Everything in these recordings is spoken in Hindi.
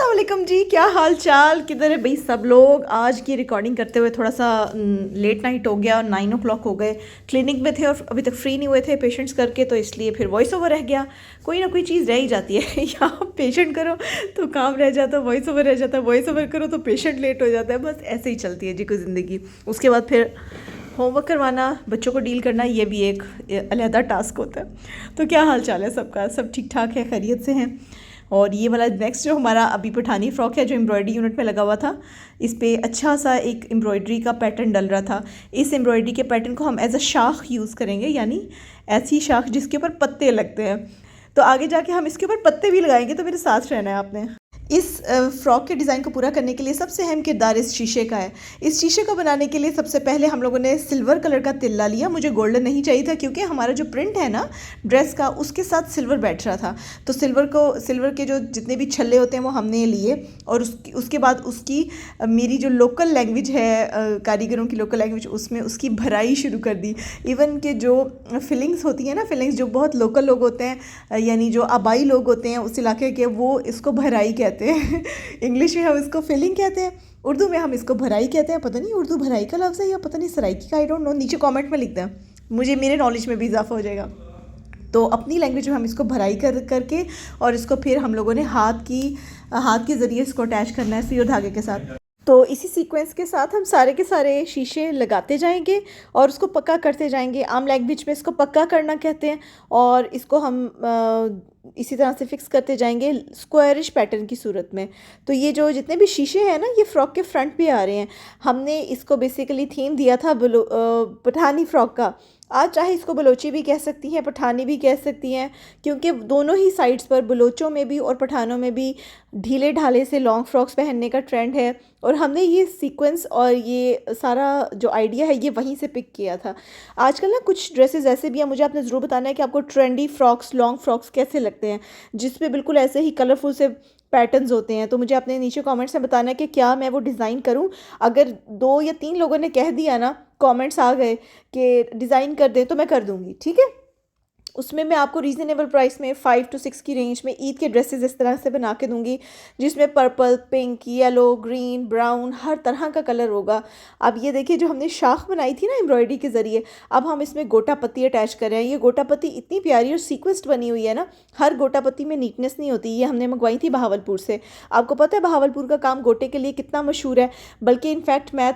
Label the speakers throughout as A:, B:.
A: अस्सलाम वालेकुम जी, क्या हाल चाल, किधर है भाई सब लोग। आज की रिकॉर्डिंग करते हुए थोड़ा सा लेट नाइट हो गया और 9 o'clock हो गए। क्लिनिक में थे और अभी तक फ्री नहीं हुए थे पेशेंट्स करके, तो इसलिए फिर वॉइस ओवर रह गया। कोई ना कोई चीज़ रह ही जाती है यहाँ पेशेंट करो तो काम रह जाता है, वॉइस ओवर रह जाता है, वॉइस ओवर करो तो पेशेंट लेट हो जाता है। बस ऐसे ही चलती है जी कोई ज़िंदगी। उसके बाद फिर होमवर्क करवाना, बच्चों को डील करना, ये भी एक अलहदा टास्क होता है। तो क्या हाल चाल है सबका, सब ठीक ठाक है, खैरियत से हैं। और ये वाला नेक्स्ट जो हमारा अभी पठानी फ्रॉक है जो एम्ब्रॉयडरी यूनिट में लगा हुआ था, इस पर अच्छा सा एक एम्ब्रॉयडरी का पैटर्न डल रहा था। इस एम्ब्रॉयडरी के पैटर्न को हम एज अ शाख यूज़ करेंगे, यानी ऐसी शाख जिसके ऊपर पत्ते लगते हैं। तो आगे जाके हम इसके ऊपर पत्ते भी लगाएंगे, तो मेरे साथ रहना है आपने। इस फ़्रॉक के डिज़ाइन को पूरा करने के लिए सबसे अहम किरदार इस शीशे का है। इस शीशे को बनाने के लिए सबसे पहले हम लोगों ने सिल्वर कलर का तिल्ला लिया। मुझे गोल्डन नहीं चाहिए था क्योंकि हमारा जो प्रिंट है ना ड्रेस का, उसके साथ सिल्वर बैठ रहा था। तो सिल्वर के जो जितने भी छल्ले होते हैं वो हमने लिए, और उसके बाद उसकी मेरी जो लोकल लैंग्वेज है, कारीगरों की लोकल लैंग्वेज, उसमें उसकी भराई शुरू कर दी। इवन के जो फिलिंग्स होती हैं ना, फिलिंग्स जो बहुत लोकल लोग होते हैं, यानी जो आबाई लोग होते हैं उस इलाके के, वो इसको भराई कहते हैं इंग्लिश में हम इसको फिलिंग कहते हैं, उर्दू में हम इसको भराई कहते हैं। पता नहीं उर्दू भराई का लफ्ज़ है या पता नहीं सराइकी का, आई डोंट नो। नीचे कमेंट में लिख दें, मुझे मेरे नॉलेज में भी इजाफा हो जाएगा। तो अपनी लैंग्वेज में हम इसको भराई करके और इसको फिर हम लोगों ने हाथ के ज़रिए इसको अटैच करना है सुई और धागे के साथ। तो इसी सीक्वेंस के साथ हम सारे के सारे शीशे लगाते जाएंगे और उसको पक्का करते जाएंगे। आम लैंग्वेज में इसको पक्का करना कहते हैं। और इसको हम इसी तरह से फिक्स करते जाएंगे स्क्वायरिश पैटर्न की सूरत में। तो ये जो जितने भी शीशे हैं ना, ये फ़्रॉक के फ्रंट पे आ रहे हैं। हमने इसको बेसिकली थीम दिया था पठानी फ़्रॉक का। आज चाहे इसको बलोची भी कह सकती हैं, पठानी भी कह सकती हैं, क्योंकि दोनों ही साइड्स पर, बलोचों में भी और पठानों में भी, ढीले ढाले से लॉन्ग फ्रॉक्स पहनने का ट्रेंड है। और हमने ये सीक्वेंस और ये सारा जो आइडिया है ये वहीं से पिक किया था। आजकल ना कुछ ड्रेसेस ऐसे भी हैं, मुझे आपने ज़रूर बताना है कि आपको ट्रेंडी फ्रॉक्स, लॉन्ग फ्रॉक्स कैसे लगते हैं, जिस पे बिल्कुल ऐसे ही कलरफुल से पैटर्न्स होते हैं। तो मुझे आपने नीचे कमेंट्स में बताना है कि क्या मैं वो डिज़ाइन करूं। अगर 2 या 3 लोगों ने कह दिया ना, कमेंट्स आ गए कि डिज़ाइन कर दें, तो मैं कर दूंगी, ठीक है। उसमें मैं आपको रीज़नेबल प्राइस में 5 to 6 की रेंज में ईद के ड्रेसेस इस तरह से बना के दूंगी, जिसमें purple, pink, yellow, green, brown, हर तरह का कलर होगा। अब ये देखिए, जो हमने शाख बनाई थी ना एम्ब्रॉयडरी के ज़रिए, अब हम इसमें गोटा पत्ती अटैच कर रहे हैं। ये गोटा पत्ती इतनी प्यारी और सीक्वेंस्ड बनी हुई है ना, हर गोटा पत्ती में नीटनेस नहीं होती। ये हमने मंगवाई थी बहावलपुर से। आपको पता है बहावलपुर का काम गोटे के लिए कितना मशहूर है। बल्कि इनफैक्ट मैं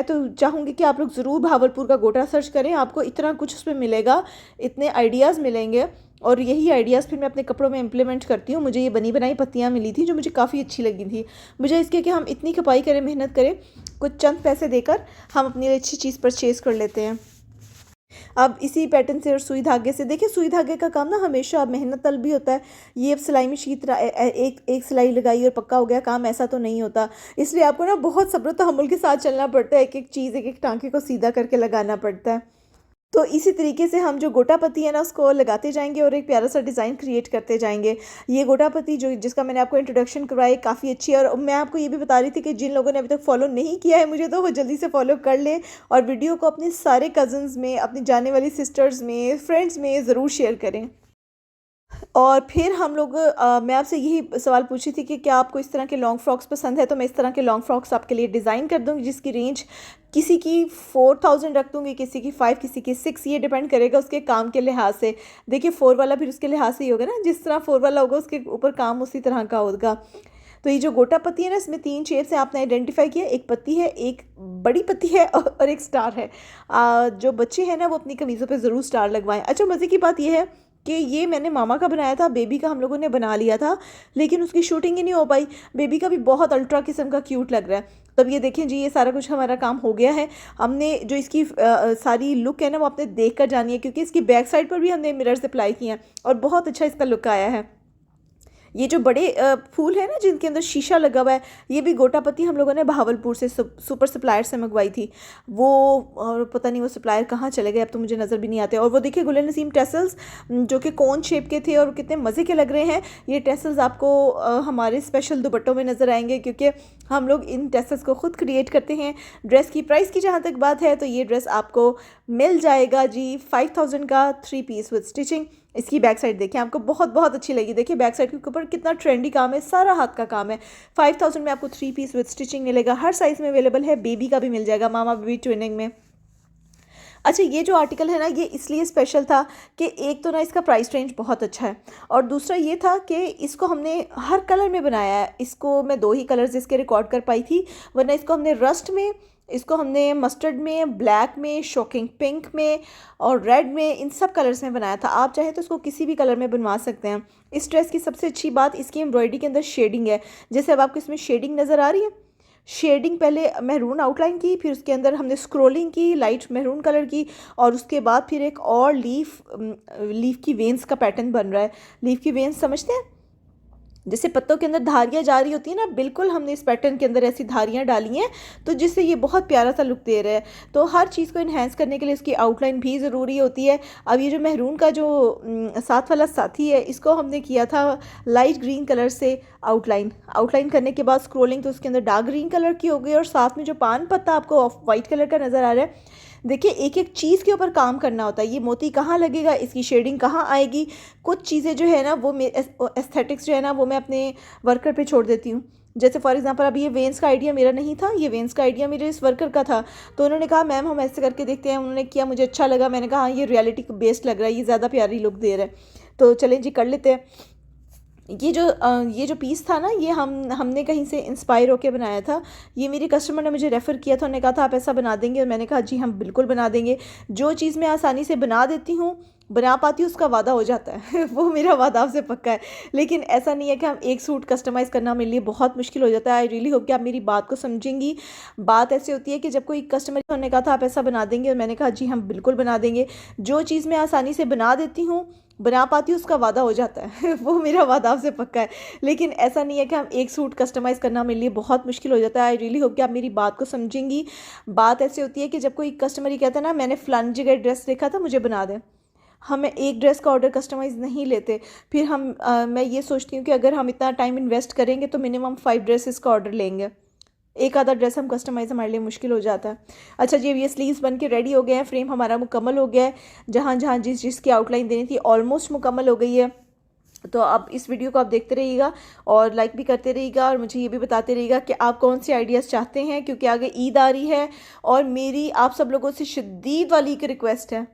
A: तो चाहूँगी कि आप लोग ज़रूर बहावलपुर का गोटा सर्च करें, आपको इतना कुछ उसमें मिलेगा, इतने आइडियाज़ मिलेंगे। और यही आइडियाज़ फिर मैं अपने कपड़ों में इम्प्लीमेंट करती हूँ। मुझे ये बनी बनाई पत्तियाँ मिली थी जो मुझे काफ़ी अच्छी लगी थी। मुझे इसके कि हम इतनी खपाई करें, मेहनत करें, कुछ चंद पैसे देकर हम अपनी अच्छी चीज़ परचेज़ कर लेते हैं। अब इसी पैटर्न से और सुई धागे से, देखिए सुई धागे का काम ना हमेशा मेहनत तलब भी होता है। ये अब सिलाई मशीन की तरह एक एक सिलाई लगाई और पक्का हो गया काम, ऐसा तो नहीं होता। इसलिए आपको ना बहुत सब्र तहम्मुल के साथ चलना पड़ता है। एक एक चीज़, एक एक टांके को सीधा करके लगाना पड़ता है। तो इसी तरीके से हम जो गोटा पत्ती है ना, उसको लगाते जाएंगे और एक प्यारा सा डिज़ाइन क्रिएट करते जाएंगे। ये गोटा पत्ती जो जिसका मैंने आपको इंट्रोडक्शन करवाई, काफ़ी अच्छी है। और मैं आपको ये भी बता रही थी कि जिन लोगों ने अभी तक फॉलो नहीं किया है मुझे, तो वो जल्दी से फॉलो कर लें और वीडियो को अपने सारे कज़न्स में, अपनी जाने वाली सिस्टर्स में, फ्रेंड्स में ज़रूर शेयर करें। और फिर हम लोग मैं आपसे यही सवाल पूछी थी कि क्या आपको इस तरह के लॉन्ग फ्रॉक्स पसंद है, तो मैं इस तरह के लॉन्ग फ्रॉक्स आपके लिए डिज़ाइन कर दूँगी, जिसकी रेंज किसी की 4000 रख दूँगी, किसी की 5, किसी की 6। ये डिपेंड करेगा उसके काम के लिहाज से। देखिए 4 वाला फिर उसके लिहाज से ही होगा ना, जिस तरह 4 वाला होगा उसके ऊपर काम उसी तरह का होगा। तो ये जो गोटा पत्ती है ना, इसमें 3 शेप्स हैं, आपने आइडेंटिफाई किया। एक पत्ती है, एक बड़ी पत्ती है और एक स्टार है। जो बच्चे हैं ना, वो अपनी कमीज़ों पे ज़रूर स्टार लगवाएं। अच्छा, मज़े की बात यह है कि ये मैंने मामा का बनाया था, बेबी का हम लोगों ने बना लिया था, लेकिन उसकी शूटिंग ही नहीं हो पाई। बेबी का भी बहुत अल्ट्रा किस्म का क्यूट लग रहा है। तब ये देखें जी, ये सारा कुछ हमारा काम हो गया है। हमने जो इसकी सारी लुक है ना, वो आपने देख कर जानी है, क्योंकि इसकी बैक साइड पर भी हमने मिरर्स अप्लाई किए हैं और बहुत अच्छा इसका लुक आया है। ये जो बड़े फूल है ना जिनके अंदर शीशा लगा हुआ है, ये भी गोटा पत्ती हम लोगों ने बहावलपुर से सुपर सप्लायर से मंगवाई थी। वो और पता नहीं वो सप्लायर कहाँ चले गए, अब तो मुझे नज़र भी नहीं आते। और वो देखिए गुल नसीम टेसल्स, जो कि कोन शेप के थे और कितने मज़े के लग रहे हैं। ये टेसल्स आपको हमारे स्पेशल दुपट्टों में नज़र आएंगे, क्योंकि हम लोग इन टेसल्स को ख़ुद क्रिएट करते हैं। ड्रेस की प्राइस की जहाँ तक बात है, तो ये ड्रेस आपको मिल जाएगा जी 5000 का 3 पीस विद स्टिचिंग। इसकी बैक साइड देखिए, आपको बहुत बहुत अच्छी लगी। देखिए बैक साइड के ऊपर कितना ट्रेंडी काम है, सारा हाथ का काम है। 5000 में आपको 3 पीस विद स्टिचिंग मिलेगा, हर साइज़ में अवेलेबल है, बेबी का भी मिल जाएगा, मामा बेबी ट्विनिंग में। अच्छा, ये जो आर्टिकल है ना, ये इसलिए स्पेशल था कि एक तो ना इसका प्राइस रेंज बहुत अच्छा है, और दूसरा ये था कि इसको हमने हर कलर में बनाया है। इसको मैं 2 ही कलर्स इसके रिकॉर्ड कर पाई थी, वरना इसको हमने रस्ट में, इसको हमने मस्टर्ड में, ब्लैक में, शॉकिंग पिंक में और रेड में, इन सब कलर्स में बनाया था। आप चाहें तो इसको किसी भी कलर में बनवा सकते हैं। इस ड्रेस की सबसे अच्छी बात इसकी एम्ब्रॉयडरी के अंदर शेडिंग है। जैसे अब आपको इसमें शेडिंग नज़र आ रही है, शेडिंग पहले मैरून आउटलाइन की, फिर उसके अंदर हमने स्क्रोलिंग की लाइट मैरून कलर की, और उसके बाद फिर एक और लीफ की वेन्स का पैटर्न बन रहा है। लीफ की वेन्स समझते हैं, जैसे पत्तों के अंदर धारियाँ जा रही होती है ना, बिल्कुल हमने इस पैटर्न के अंदर ऐसी धारियाँ डाली हैं, तो जिससे ये बहुत प्यारा सा लुक दे रहा है। तो हर चीज़ को इन्हेंस करने के लिए इसकी आउटलाइन भी ज़रूरी होती है। अब ये जो मेहरून का जो साथ वाला साथी है, इसको हमने किया था लाइट ग्रीन कलर से आउटलाइन करने के बाद स्क्रोलिंग, तो उसके अंदर डार्क ग्रीन कलर की हो गई, और साथ में जो पान पत्ता आपको ऑफ वाइट कलर का नज़र आ रहा है। देखिए एक एक चीज़ के ऊपर काम करना होता है। ये मोती कहाँ लगेगा, इसकी शेडिंग कहाँ आएगी, कुछ चीज़ें जो है ना वो एस्थेटिक्स जो है ना वो मैं अपने वर्कर पे छोड़ देती हूँ। जैसे फॉर एग्जांपल अभी ये वेंस का आइडिया मेरा नहीं था, ये वेंस का आइडिया मेरे इस वर्कर का था, तो उन्होंने कहा मैम हम ऐसे करके देखते हैं। उन्होंने किया, मुझे अच्छा लगा, मैंने कहा हाँ ये रियलिटी बेस्ड लग रहा है, ये ज़्यादा प्यारी लुक दे रहा है, तो चलें जी कर लेते हैं। ये जो पीस था ना, ये हमने कहीं से इंस्पायर होकर बनाया था। ये मेरी कस्टमर ने मुझे रेफ़र किया था, उन्होंने कहा था आप ऐसा बना देंगे, और मैंने कहा जी हम बिल्कुल बना देंगे। जो चीज़ मैं आसानी से बना देती हूँ, बना पाती हूँ, उसका वादा हो जाता है वो मेरा वादा आपसे पक्का है। लेकिन ऐसा नहीं है कि हम एक सूट कस्टमाइज़ करना मेरे लिए बहुत मुश्किल हो जाता है। आई रियली होप कि आप मेरी बात को समझेंगी। बात ऐसी होती है कि जब कोई कस्टमर, उन्होंने कहा था आप ऐसा बना देंगे, और मैंने कहा जी हम बिल्कुल बना देंगे। जो चीज़ मैं आसानी से बना देती हूँ, बना पाती हूँ, उसका वादा हो जाता है वो मेरा वादा आपसे पक्का है। लेकिन ऐसा नहीं है कि हम एक सूट कस्टमाइज़ करना मेरे लिए बहुत मुश्किल हो जाता है। आई रियली होप कि आप मेरी बात को समझेंगी। बात ऐसी होती है कि जब कोई कस्टमर ये कहता है ना मैंने फलानी जगह ड्रेस देखा था, मुझे बना दें, हमें एक ड्रेस का ऑर्डर कस्टमाइज़ नहीं लेते। फिर मैं ये सोचती हूँ कि अगर हम इतना टाइम इन्वेस्ट करेंगे तो मिनिमम 5 ड्रेसेस का ऑर्डर लेंगे। एक आधा ड्रेस हम कस्टमाइज़ हमारे लिए मुश्किल हो जाता है। अच्छा जी, अब ये स्लीव्स बन के रेडी हो गए हैं, फ्रेम हमारा मुकम्मल हो गया है, जहाँ जहाँ जिस की आउटलाइन देनी थी ऑलमोस्ट मुकम्मल हो गई है। तो अब इस वीडियो को आप देखते रहिएगा और लाइक भी करते रहिएगा, और मुझे ये भी बताते रहिएगा कि आप कौन से आइडियाज़ चाहते हैं, क्योंकि आगे ईद आ रही है। और मेरी आप सब लोगों से शदीद वाली एक रिक्वेस्ट है,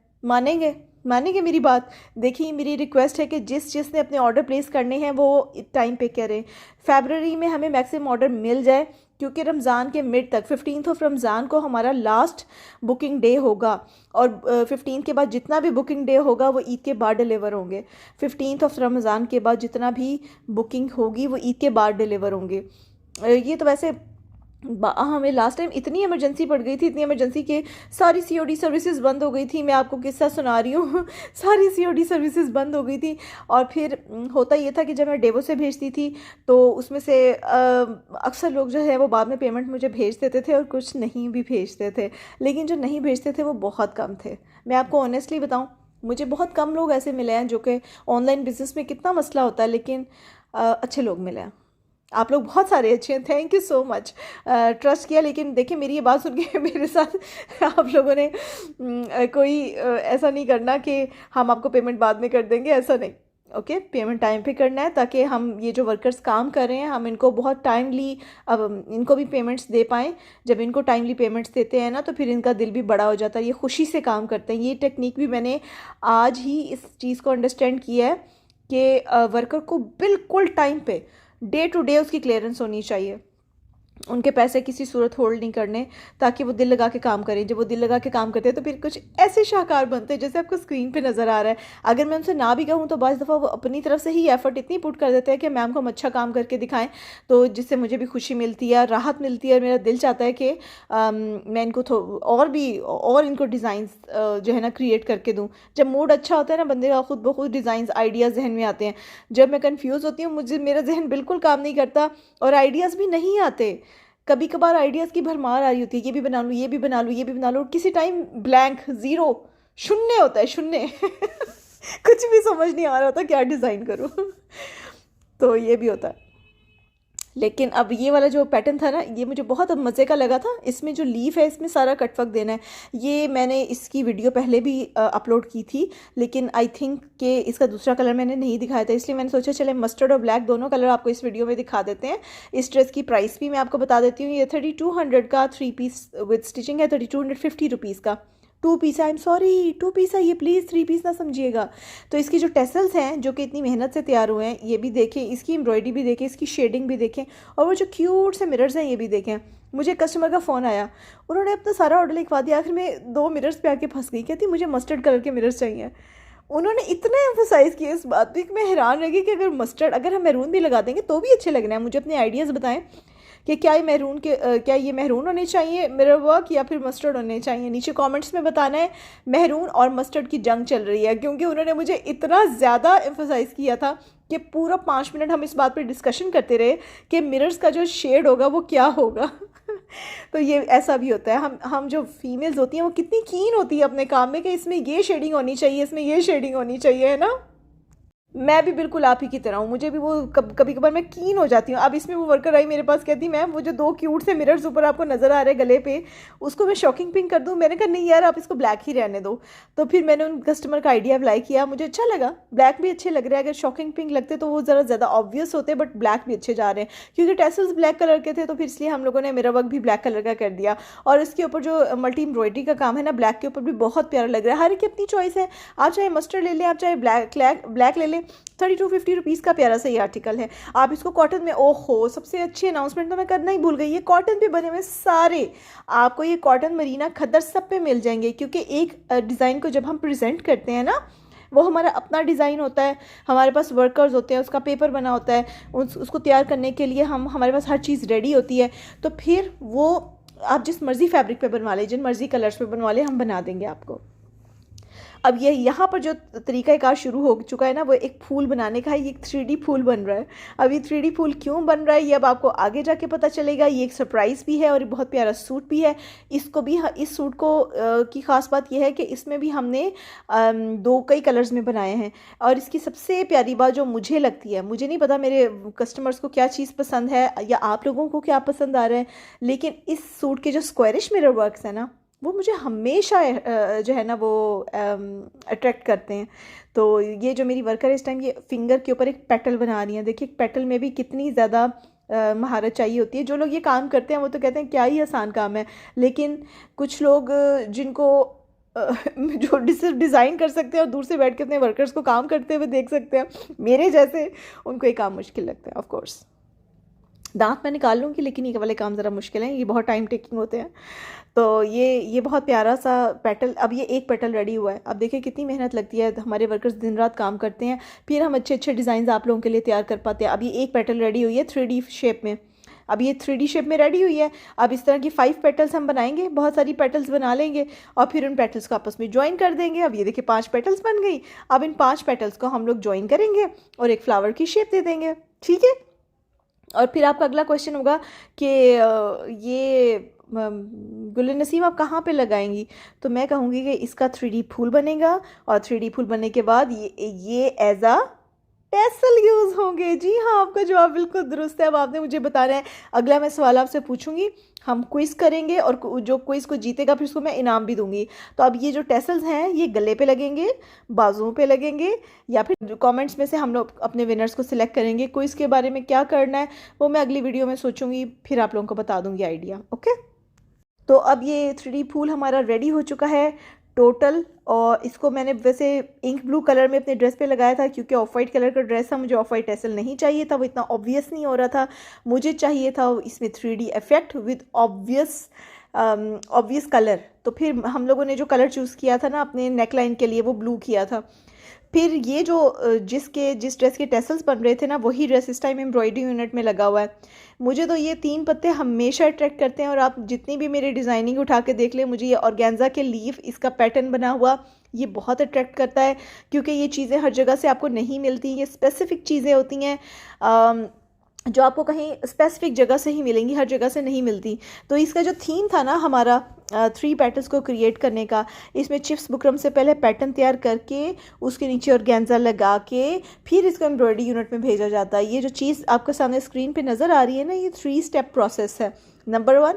A: मानेंगे मेरी बात। देखिए मेरी रिक्वेस्ट है कि जिसने अपने ऑर्डर प्लेस करने हैं वो टाइम पे करें। फरवरी में हमें मैक्सिमम ऑर्डर मिल जाए, क्योंकि रमज़ान के मिड तक 15 ऑफ रमज़ान को हमारा लास्ट बुकिंग डे होगा, और 15 के बाद जितना भी बुकिंग डे होगा वो ईद के बाद डिलीवर होंगे। 15 ऑफ रमज़ान के बाद जितना भी बुकिंग होगी वो ईद के बाद डिलीवर होंगे। ये तो वैसे हमें लास्ट टाइम इतनी इमरजेंसी पड़ गई थी, इतनी इमरजेंसी कि सारी सीओडी सर्विसेज बंद हो गई थी। मैं आपको किस्सा सुना रही हूँ सारी सीओडी सर्विसेज बंद हो गई थी। और फिर होता ये था कि जब मैं डेवो से भेजती थी तो उसमें से अक्सर लोग जो है वो बाद में पेमेंट मुझे भेज देते थे, और कुछ नहीं भी भेजते थे। लेकिन जो नहीं भेजते थे वो बहुत कम थे। मैं आपको ऑनेस्टली बताऊँ, मुझे बहुत कम लोग ऐसे मिले हैं जो कि ऑनलाइन बिजनेस में कितना मसला होता है, लेकिन अच्छे लोग मिले हैं। आप लोग बहुत सारे अच्छे हैं, thank you so much. Trust किया। लेकिन देखिए मेरी ये बात सुन के मेरे साथ आप लोगों ने कोई ऐसा नहीं करना कि हम आपको पेमेंट बाद में कर देंगे, ऐसा नहीं। ओके, पेमेंट टाइम पे करना है, ताकि हम ये जो वर्कर्स काम कर रहे हैं हम इनको बहुत टाइमली, अब इनको भी पेमेंट्स दे पाएँ। जब इनको टाइमली पेमेंट्स देते हैं ना तो फिर इनका दिल भी बड़ा हो जाता है, ये खुशी से काम करते हैं। ये टेक्निक भी मैंने आज ही इस चीज़ को अंडरस्टैंड किया है कि वर्कर को बिल्कुल टाइम पे डे टू डे उसकी क्लियरेंस होनी चाहिए। उनके पैसे किसी सूरत होल्ड नहीं करने, ताकि वो दिल लगा के काम करें। जब वो दिल लगा के काम करते हैं तो फिर कुछ ऐसे शाहकार बनते हैं जैसे आपको स्क्रीन पे नज़र आ रहा है। अगर मैं उनसे ना भी कहूँ तो बाज़ दफ़ा वो अपनी तरफ से ही एफ़र्ट इतनी पुट कर देते हैं कि मैम को हम अच्छा काम करके दिखाएं, तो जिससे मुझे भी खुशी मिलती है, राहत मिलती है, और मेरा दिल चाहता है कि मैं इनको और इनको डिज़ाइंस जो है ना क्रिएट करके दूँ। जब मूड अच्छा होता है ना बंदे का, खुद ब खुद डिज़ाइंस आइडियाज़ जहन में आते हैं। जब मैं कन्फ्यूज़ होती हूँ, मेरा जहन बिल्कुल काम नहीं करता और आइडियाज़ भी नहीं आते। कभी कभार आइडियाज़ की भरमार आ रही होती है, ये भी बना लूँ, ये भी बना लूँ, ये भी बना लूँ, किसी टाइम ब्लैंक, ज़ीरो, शून्य होता है, शून्य कुछ भी समझ नहीं आ रहा होता क्या डिज़ाइन करूँ तो ये भी होता है। लेकिन अब ये वाला जो पैटर्न था ना, ये मुझे बहुत अब मज़े का लगा था। इसमें जो लीफ है इसमें सारा कटवर्क देना है। ये मैंने इसकी वीडियो पहले भी अपलोड की थी, लेकिन आई थिंक कि इसका दूसरा कलर मैंने नहीं दिखाया था, इसलिए मैंने सोचा चले मस्टर्ड और ब्लैक दोनों कलर आपको इस वीडियो में दिखा देते हैं। इस ड्रेस की प्राइस भी मैं आपको बता देती हूँ। ये 3200 का 3 पीस विद स्टिचिंग है, 3250 रुपीज़ का। 2 पीस है, आई एम सॉरी 2 पीस है ये, प्लीज़ 3 पीस ना समझिएगा। तो इसकी जो टेसल्स हैं जो कि इतनी मेहनत से तैयार हुए हैं, ये भी देखें, इसकी एम्ब्रॉयडरी भी देखें, इसकी शेडिंग भी देखें, और वो जो क्यूट से मिरर्स हैं ये भी देखें। मुझे कस्टमर का फ़ोन आया, उन्होंने अपना सारा ऑर्डर लिखवा दिया, आखिर में 2 मिरर्स पे आके फंस गई। कहती मुझे मस्टर्ड कलर के मिरर्स चाहिए। उन्होंने इतना एम्फोसाइज़ किया इस बात पे कि मैं हैरान रह गई कि अगर हम मैरून भी लगा देंगे तो भी अच्छे लगना है। मुझे अपने आइडियाज़ बताएं कि क्या ये मैरून होने चाहिए मिरर वर्क, या फिर मस्टर्ड होने चाहिए। नीचे कमेंट्स में बताना है। मैरून और मस्टर्ड की जंग चल रही है, क्योंकि उन्होंने मुझे इतना ज़्यादा एम्फोसाइज़ किया था कि पूरा 5 मिनट हम इस बात पर डिस्कशन करते रहे कि मिरर्स का जो शेड होगा वो क्या होगा। तो ये ऐसा भी होता है, हम जो फीमेल्स होती हैं वो कितनी कीन होती है अपने काम में कि इसमें ये शेडिंग होनी चाहिए, इसमें ये शेडिंग होनी चाहिए, है ना। मैं भी बिल्कुल आप ही की तरह हूँ, मुझे भी वो कभी कभार मैं कीन हो जाती हूँ। अब इसमें वो वर्कर आई मेरे पास, कहती मैम वो जो 2 क्यूट से मिरर्स ऊपर आपको नज़र आ रहे हैं गले पे, उसको मैं शॉकिंग पिंक कर दूँ। मैंने कहा नहीं यार, आप इसको ब्लैक ही रहने दो। तो फिर मैंने उन कस्टमर का आइडिया अप्लाई किया, मुझे अच्छा लगा। ब्लैक भी अच्छे लग रहे हैं, अगर शॉकिंग पिंक लगते तो वो ज़्यादा ऑब्वियस होते, बट ब्लैक भी अच्छे जा रहे हैं। क्योंकि टेसल्स ब्लैक कलर के थे तो फिर इसलिए हम लोगों ने मिरर वर्क भी ब्लैक कलर का कर दिया। और इसके ऊपर जो मल्टी एम्ब्रॉयडरी का काम है ना, ब्लैक के ऊपर भी बहुत प्यारा लग रहा है। हर एक की अपनी चॉइस है, आप चाहे मस्टर्ड ले लें, आप चाहे ब्लैक ले लें। 3250 रुपीज़ का प्यारा सा ये आर्टिकल है। आप इसको कॉटन में, ओहो सबसे अच्छी अनाउंसमेंट तो मैं करना ही भूल गई, ये कॉटन पे बने हुए सारे आपको ये कॉटन मरीना खद्दर सब पे मिल जाएंगे। क्योंकि एक डिज़ाइन को जब हम प्रेजेंट करते हैं ना, वो हमारा अपना डिज़ाइन होता है, हमारे पास वर्कर्स होते हैं, उसका पेपर बना होता है, उसको तैयार करने के लिए हमारे पास हर चीज़ रेडी होती है। तो फिर वो आप जिस मर्ज़ी फैब्रिक पे बनवा लें, जिन मर्ज़ी कलर्स पे बनवा लें, हम बना देंगे आपको। अब ये यहाँ पर जो तरीक़ाकार शुरू हो चुका है ना, वो एक फूल बनाने का है। ये एक 3D फूल बन रहा है। अब ये 3D फूल क्यों बन रहा है ये अब आपको आगे जाके पता चलेगा। ये एक सरप्राइज़ भी है और ये बहुत प्यारा सूट भी है। इसको भी, इस सूट को की ख़ास बात यह है कि इसमें भी हमने कई कलर्स में बनाए हैं। और इसकी सबसे प्यारी बात जो मुझे लगती है, मुझे नहीं पता मेरे कस्टमर्स को क्या चीज़ पसंद है या आप लोगों को क्या पसंद आ रहा है, लेकिन इस सूट के जो स्क्वायरिश मिरर वर्क्स है ना, वो मुझे हमेशा जो है ना वो अट्रैक्ट करते हैं। तो ये जो मेरी वर्कर है इस टाइम, ये फिंगर के ऊपर एक पेटल बना रही है। देखिए पेटल में भी कितनी ज़्यादा महारत चाहिए होती है। जो लोग ये काम करते हैं वो तो कहते हैं क्या ही आसान काम है, लेकिन कुछ लोग जिनको जो डिज़ाइन कर सकते हैं और दूर से बैठ के अपने वर्कर्स को काम करते हुए देख सकते हैं, मेरे जैसे, उनको ये काम मुश्किल लगता है। ऑफ कोर्स दांत मैं निकाल लूँगी, लेकिन ये वाले काम ज़रा मुश्किल हैं, ये बहुत टाइम टेकिंग होते हैं। तो ये बहुत प्यारा सा पेटल, अब ये एक पेटल रेडी हुआ है। अब देखिए कितनी मेहनत लगती है, हमारे वर्कर्स दिन रात काम करते हैं, फिर हम अच्छे अच्छे डिज़ाइन आप लोगों के लिए तैयार कर पाते हैं। अब ये एक पेटल रेडी हुई है 3D शेप में। अब ये 3D शेप में रेडी हुई है। अब इस तरह की 5 पेटल्स हम बनाएंगे, बहुत सारी पेटल्स बना लेंगे और फिर उन पेटल्स को आपस में ज्वाइन कर देंगे। अब ये देखिए 5 पेटल्स बन गई। अब इन 5 पेटल्स को हम लोग ज्वाइन करेंगे और एक फ्लावर की शेप दे देंगे, ठीक है। और फिर आपका अगला क्वेश्चन होगा कि ये गुल नसीम आप कहाँ पे लगाएंगी, तो मैं कहूँगी कि इसका 3D फूल बनेगा और 3D फूल बनने के बाद ये एज अ टेसल यूज़ होंगे। जी हाँ, आपका जवाब बिल्कुल दुरुस्त है। अब आपने मुझे बताना है, अगला मैं सवाल आपसे पूछूंगी, हम क्विज़ करेंगे और जो क्विज़ को जीतेगा फिर उसको मैं इनाम भी दूंगी। तो अब ये जो टेसल्स हैं ये गले पे लगेंगे, बाजुओं पे लगेंगे, या फिर कमेंट्स में से हम लोग अपने विनर्स को सिलेक्ट करेंगे। क्विज़ के बारे में क्या करना है वो मैं अगली वीडियो में सोचूंगी, फिर आप लोगों को बता दूंगी आइडिया, ओके। तो अब ये 3D फूल हमारा रेडी हो चुका है टोटल, और इसको मैंने वैसे इंक ब्लू कलर में अपने ड्रेस पे लगाया था क्योंकि ऑफ वाइट कलर का ड्रेस था, मुझे ऑफ वाइट टेसल नहीं चाहिए था, वो इतना ऑब्वियस नहीं हो रहा था। मुझे चाहिए था इसमें 3D effect with obvious colour. तो फिर हम लोगों ने जो कलर चूज़ किया था ना अपने नेक लाइन के लिए, वो ब्लू किया था। फिर ये जो जिस ड्रेस के टेसल्स बन रहे थे ना, वही ड्रेस इस टाइम एम्ब्रॉयडरी यूनिट में लगा हुआ है। मुझे तो ये 3 पत्ते हमेशा अट्रैक्ट करते हैं, और आप जितनी भी मेरी डिज़ाइनिंग उठा के देख लें, मुझे ये ऑर्गेन्जा के लीफ, इसका पैटर्न बना हुआ, ये बहुत अट्रैक्ट करता है। क्योंकि ये चीज़ें हर जगह से आपको नहीं मिलती, ये स्पेसिफ़िक चीज़ें होती हैं। जो आपको कहीं स्पेसिफिक जगह से ही मिलेंगी, हर जगह से नहीं मिलती। तो इसका जो थीम था ना हमारा 3 पैटर्न्स को क्रिएट करने का, इसमें चिप्स बुकरम से पहले पैटर्न तैयार करके उसके नीचे ऑर्गेन्जा लगा के फिर इसको एम्ब्रॉयडरी यूनिट में भेजा जाता है। ये जो चीज़ आपके सामने स्क्रीन पे नज़र आ रही है ना, ये 3 स्टेप प्रोसेस है। नंबर 1,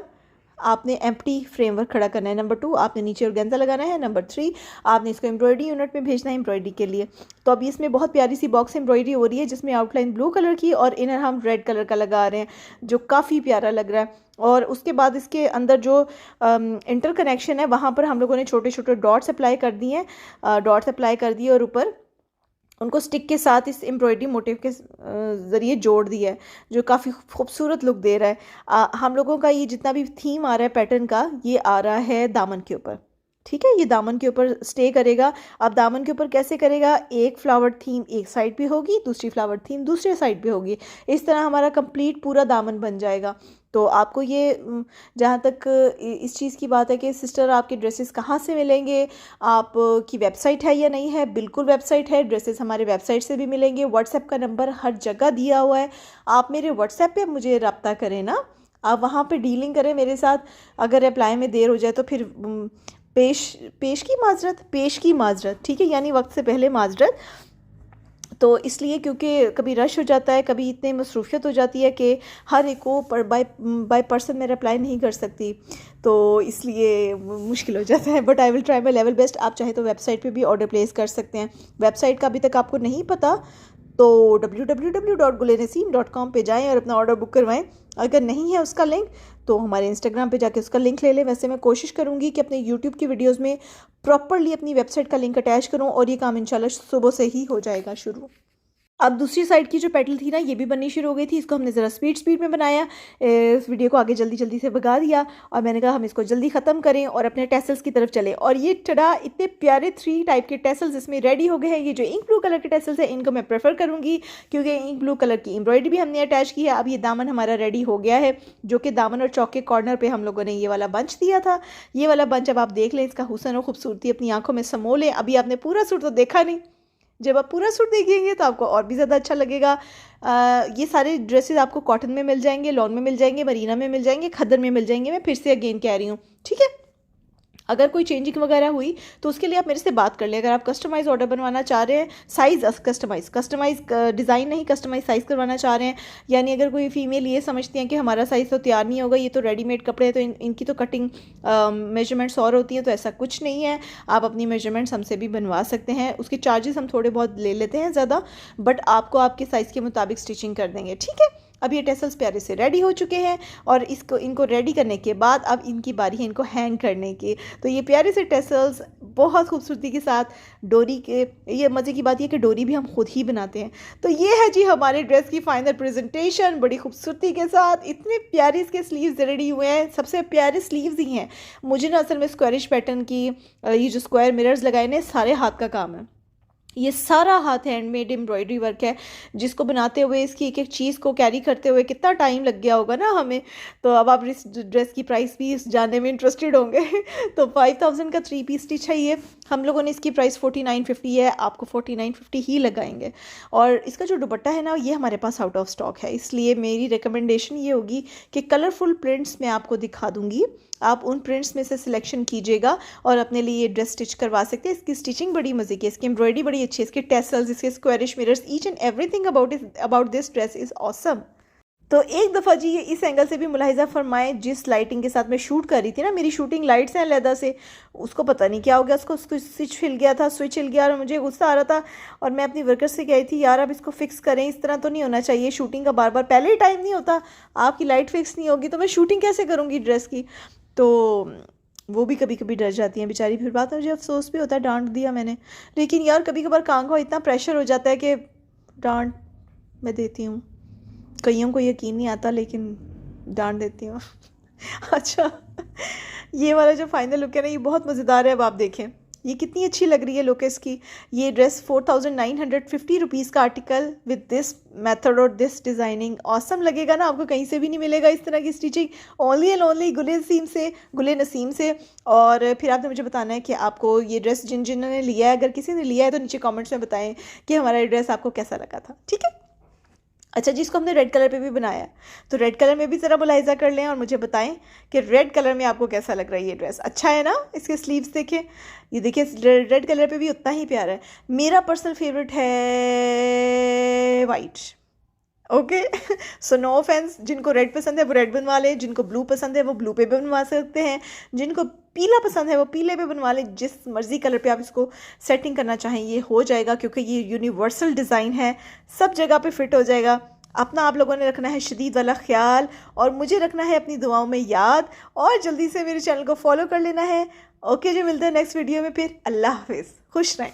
A: आपने एम्प्टी फ्रेमवर्क खड़ा करना है। नंबर 2, आपने नीचे ऑर्गेन्जा लगाना है। नंबर 3, आपने इसको एम्ब्रॉयडरी यूनिट में भेजना है एम्ब्रॉयडरी के लिए। तो अभी इसमें बहुत प्यारी सी बॉक्स एम्ब्रॉयडरी हो रही है जिसमें आउटलाइन ब्लू कलर की और इनर हम रेड कलर का लगा रहे हैं, जो काफ़ी प्यारा लग रहा है। और उसके बाद इसके अंदर जो इंटर कनेक्शन है वहाँ पर हम लोगों ने छोटे छोटे डॉट्स अप्लाई कर दिए हैं, डॉट्स अप्लाई कर दिए और ऊपर उनको स्टिक के साथ इस एम्ब्रॉयडरी मोटिव के ज़रिए जोड़ दिया है, जो काफ़ी खूबसूरत लुक दे रहा है। हम लोगों का ये जितना भी थीम आ रहा है पैटर्न का, ये आ रहा है दामन के ऊपर। ठीक है, ये दामन के ऊपर स्टे करेगा। अब दामन के ऊपर कैसे करेगा, एक फ्लावर थीम एक साइड पे होगी, दूसरी फ्लावर थीम दूसरे साइड पे होगी। इस तरह हमारा कंप्लीट पूरा दामन बन जाएगा। तो आपको ये जहाँ तक इस चीज़ की बात है कि सिस्टर आपके ड्रेसेस कहाँ से मिलेंगे, आप की वेबसाइट है या नहीं है, बिल्कुल वेबसाइट है। ड्रेसेस हमारे वेबसाइट से भी मिलेंगे। व्हाट्सएप का नंबर हर जगह दिया हुआ है, आप मेरे व्हाट्सएप पे मुझे रब्ता करें ना, आप वहाँ पे डीलिंग करें मेरे साथ। अगर रिप्लाई में देर हो जाए तो फिर पेश की माजरत, ठीक है, यानी वक्त से पहले माजरत। तो इसलिए क्योंकि कभी रश हो जाता है, कभी इतनी मसरूफियत हो जाती है कि हर एक को बाय पर्सन मैं रिप्लाई नहीं कर सकती, तो इसलिए मुश्किल हो जाता है। But I will try my level best. आप चाहे तो वेबसाइट पे भी ऑर्डर प्लेस कर सकते हैं। वेबसाइट का अभी तक आपको नहीं पता तो www.gulenaseem.com पे जाएं और अपना ऑर्डर बुक करवाएं। अगर नहीं है उसका लिंक तो हमारे इंस्टाग्राम पे जाके उसका लिंक ले लें। वैसे मैं कोशिश करूँगी कि अपने यूट्यूब की वीडियोज़ में प्रॉपरली अपनी वेबसाइट का लिंक अटैच करूँ और ये काम इंशाल्लाह सुबह से ही हो जाएगा शुरू। अब दूसरी साइड की जो पेटल थी ना, ये भी बननी शुरू हो गई थी। इसको हमने ज़रा स्पीड में बनाया, इस वीडियो को आगे जल्दी से भगा दिया और मैंने कहा हम इसको जल्दी ख़त्म करें और अपने टेसल्स की तरफ चले। और ये टड़ा इतने प्यारे 3 टाइप के टेसल्स इसमें रेडी हो गए हैं। ये जो इंक ब्लू कलर के टेसल्स हैं इनको मैं प्रेफर करूँगी क्योंकि इंक ब्लू कलर की एम्ब्रॉयडरी भी हमने अटैच की है। अब ये दामन हमारा रेडी हो गया है, जो कि दामन और चौक के कॉर्नर पर हम लोगों ने ये वाला बंच दिया था। ये वाला बंच अब आप देख लें, इसका हुस्न और खूबसूरती अपनी आंखों में समो लें। अभी आपने पूरा सूट तो देखा नहीं, जब आप पूरा सूट देखेंगे तो आपको और भी ज़्यादा अच्छा लगेगा। ये सारे ड्रेसेस आपको कॉटन में मिल जाएंगे, लॉन में मिल जाएंगे, मरीना में मिल जाएंगे, खद्दर में मिल जाएंगे। मैं फिर से अगेन कह रही हूँ, ठीक है। अगर कोई चेंजिंग वगैरह हुई तो उसके लिए आप मेरे से बात कर लें। अगर आप कस्टमाइज ऑर्डर बनवाना चाह रहे हैं, साइज़ कस्टमाइज़ डिज़ाइन नहीं, कस्टमाइज साइज़ करवाना चाह रहे हैं, यानी अगर कोई फीमेल ये समझती हैं कि हमारा साइज़ तो तैयार नहीं होगा, ये तो रेडीमेड कपड़े हैं, तो इनकी तो कटिंग मेजरमेंट्स और होती हैं, तो ऐसा कुछ नहीं है। आप अपनी मेजरमेंट्स हमसे भी बनवा सकते हैं। उसके चार्जेस हम थोड़े बहुत ले लेते हैं ज़्यादा, बट आपको आपके साइज़ के मुताबिक स्टिचिंग कर देंगे, ठीक है। अब ये टेसल्स प्यारे से रेडी हो चुके हैं और इनको रेडी करने के बाद अब इनकी बारी है इनको हैंग करने की। तो ये प्यारे से टेसल्स बहुत खूबसूरती के साथ डोरी के, ये मज़े की बात ये कि डोरी भी हम खुद ही बनाते हैं। तो ये है जी हमारे ड्रेस की फाइनल प्रेजेंटेशन, बड़ी खूबसूरती के साथ। इतने प्यारे इसके स्लीव्स रेडी हुए हैं, सबसे प्यारे स्लीव्स ही हैं। मुझे ना असल में स्क्वायरिश पैटर्न की ये जो स्क्वायर मिरर्स लगाए ने सारे हाथ का काम है। ये सारा हाथ हैंडमेड एम्ब्रॉयडरी वर्क है, जिसको बनाते हुए इसकी एक चीज़ को कैरी करते हुए कितना टाइम लग गया होगा ना हमें। तो अब आप इस ड्रेस की प्राइस भी जानने में इंटरेस्टेड होंगे। तो 5000 का 3 पीस स्टिच है ये। हम लोगों ने इसकी प्राइस 4950 है, आपको 4950 ही लगाएंगे। और इसका जो दुपट्टा है ना, ये हमारे पास आउट ऑफ स्टॉक है, इसलिए मेरी रिकमेंडेशन ये होगी कि कलरफुल प्रिंट्स मैं आपको दिखा दूँगी, आप उन प्रिंट्स में से सिलेक्शन कीजिएगा और अपने लिए ये ड्रेस स्टिच करवा सकते हैं। इसकी स्टिचिंग बड़ी मज़े की है, इसकी एम्ब्रॉयडरी बड़ी अच्छी है, इसके टेसल्स, इसके squarish mirrors, each and everything about this dress is awesome. तो एक दफ़ा जी ये इस एंगल से भी मुलाहिजा फरमाएं, जिस लाइटिंग के साथ मैं शूट कर रही थी ना, मेरी शूटिंग लाइट्स हैं अलहदा से, उसको पता नहीं क्या हो गया, उसको स्विच हिल गया था, स्विच हिल गया और मुझे गुस्सा आ रहा था। और मैं अपनी वर्कर से कही थी, यार अब इसको फिक्स करें, इस तरह तो नहीं होना चाहिए शूटिंग का बार बार, पहले ही टाइम नहीं होता, आपकी लाइट फिक्स नहीं होगी तो मैं शूटिंग कैसे करूँगी ड्रेस की। तो वो भी कभी कभी डर जाती हैं बेचारी। फिर बाद में मुझे अफसोस भी होता है, डांट दिया मैंने, लेकिन यार कभी कभार काम का इतना प्रेशर हो जाता है कि डांट मैं देती हूँ। कईयों को यकीन नहीं आता लेकिन डांट देती हूँ। अच्छा, ये वाला जो फाइनल लुक है ना, ये बहुत मज़ेदार है। अब आप देखें ये कितनी अच्छी लग रही है लुक इसकी। ये ड्रेस 4950 रुपीज़ का आर्टिकल विद दिस मेथड और दिस डिज़ाइनिंग ऑसम लगेगा ना, आपको कहीं से भी नहीं मिलेगा इस तरह की स्टिचिंग, ओनली एंड ओनली गुले नसीम से। और फिर आपने मुझे बताना है कि आपको ये ड्रेस जिन्होंने लिया है, अगर किसी ने लिया है तो नीचे कमेंट्स में बताएं कि हमारा ड्रेस आपको कैसा लगा था, ठीक है। अच्छा जी, इसको हमने रेड कलर पे भी बनाया है, तो रेड कलर में भी ज़रा मुलाहिजा कर लें और मुझे बताएं कि रेड कलर में आपको कैसा लग रहा है ये ड्रेस। अच्छा है ना? इसके स्लीव्स देखें, ये देखिए रेड कलर पे भी उतना ही प्यारा है। मेरा पर्सनल फेवरेट है white. Okay so no offence, जिनको रेड पसंद है वो रेड बनवा लें, जिनको ब्लू पसंद है वो ब्लू पे भी बनवा सकते हैं, जिनको पीला पसंद है वो पीले पे बनवा लें। जिस मर्जी कलर पे आप इसको सेटिंग करना चाहें ये हो जाएगा, क्योंकि ये यूनिवर्सल डिज़ाइन है, सब जगह पे फिट हो जाएगा। अपना आप लोगों ने रखना है शदीद वाला ख्याल और मुझे रखना है अपनी दुआओं में याद, और जल्दी से मेरे चैनल को फॉलो कर लेना है। ओके जी, मिलते हैं नेक्स्ट वीडियो में फिर। अल्लाह हाफिज़, खुश रहें।